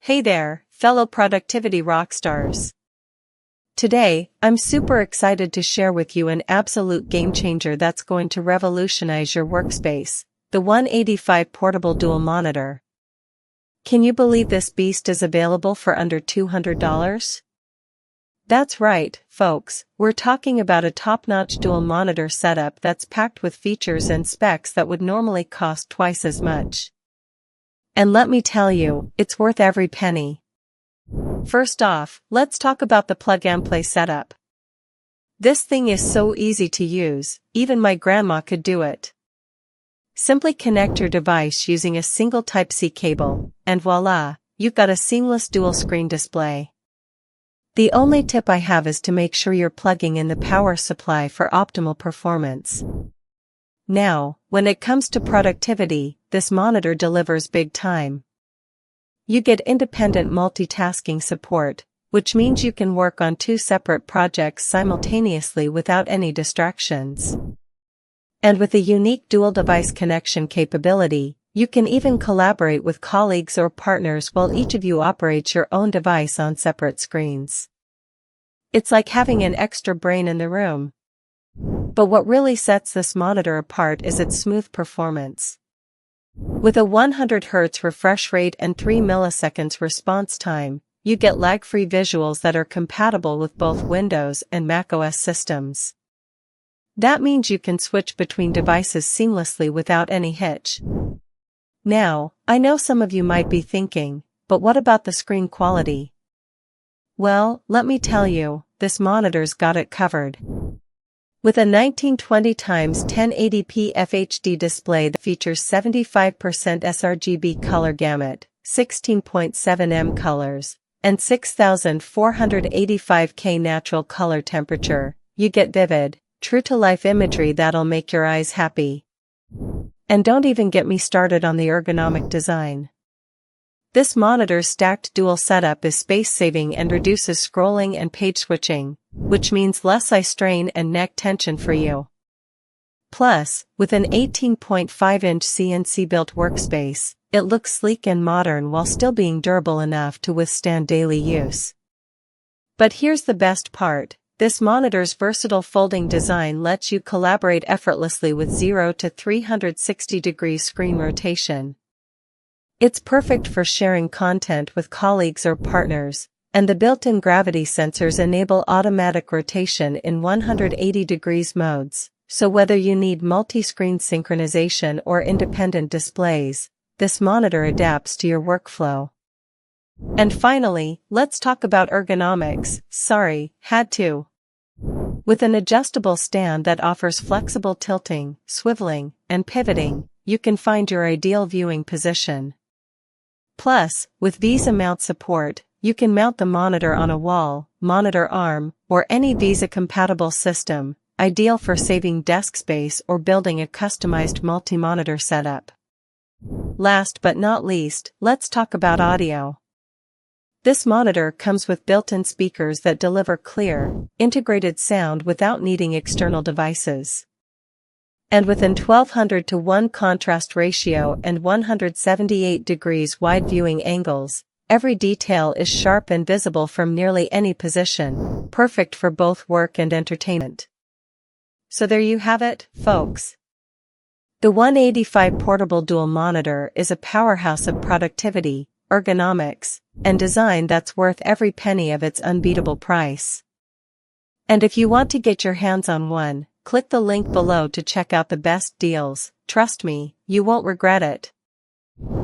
Hey there, fellow productivity rockstars. Today, I'm super excited to share with you an absolute game changer that's going to revolutionize your workspace, the 185 portable dual monitor. Can you believe this beast is available for under $200? That's right, folks, we're talking about a top-notch dual monitor setup that's packed with features and specs that would normally cost twice as much. And let me tell you, it's worth every penny. First off, let's talk about the plug-and-play setup. This thing is so easy to use, even my grandma could do it. Simply connect your device using a single Type-C cable, and voila, you've got a seamless dual-screen display. The only tip I have is to make sure you're plugging in the power supply for optimal performance. Now, when it comes to productivity, this monitor delivers big time. You get independent multitasking support, which means you can work on two separate projects simultaneously without any distractions. And with a unique dual-device connection capability, you can even collaborate with colleagues or partners while each of you operates your own device on separate screens. It's like having an extra brain in the room. But what really sets this monitor apart is its smooth performance. With a 100 Hz refresh rate and 3 milliseconds response time, you get lag-free visuals that are compatible with both Windows and macOS systems. That means you can switch between devices seamlessly without any hitch. Now, I know some of you might be thinking, but what about the screen quality? Well, let me tell you, this monitor's got it covered. With a 1920x1080p FHD display that features 75% sRGB color gamut, 16.7M colors, and 6485K natural color temperature, you get vivid, true-to-life imagery that'll make your eyes happy. And don't even get me started on the ergonomic design. This monitor's stacked dual setup is space-saving and reduces scrolling and page switching, which means less eye strain and neck tension for you. Plus, with an 18.5-inch CNC-built workspace, it looks sleek and modern while still being durable enough to withstand daily use. But here's the best part, this monitor's versatile folding design lets you collaborate effortlessly with 0 to 360-degree screen rotation. It's perfect for sharing content with colleagues or partners, and the built-in gravity sensors enable automatic rotation in 180 degrees modes, so whether you need multi-screen synchronization or independent displays, this monitor adapts to your workflow. And finally, let's talk about ergonomics. Sorry, had to. With an adjustable stand that offers flexible tilting, swiveling, and pivoting, you can find your ideal viewing position. Plus, with VESA mount support, you can mount the monitor on a wall, monitor arm, or any VESA-compatible system, ideal for saving desk space or building a customized multi-monitor setup. Last but not least, let's talk about audio. This monitor comes with built-in speakers that deliver clear, integrated sound without needing external devices. And with an 1200:1 contrast ratio and 178 degrees wide viewing angles, every detail is sharp and visible from nearly any position, perfect for both work and entertainment. So there you have it, folks. The 185 portable dual monitor is a powerhouse of productivity, ergonomics, and design that's worth every penny of its unbeatable price. And if you want to get your hands on one, click the link below to check out the best deals. Trust me, you won't regret it.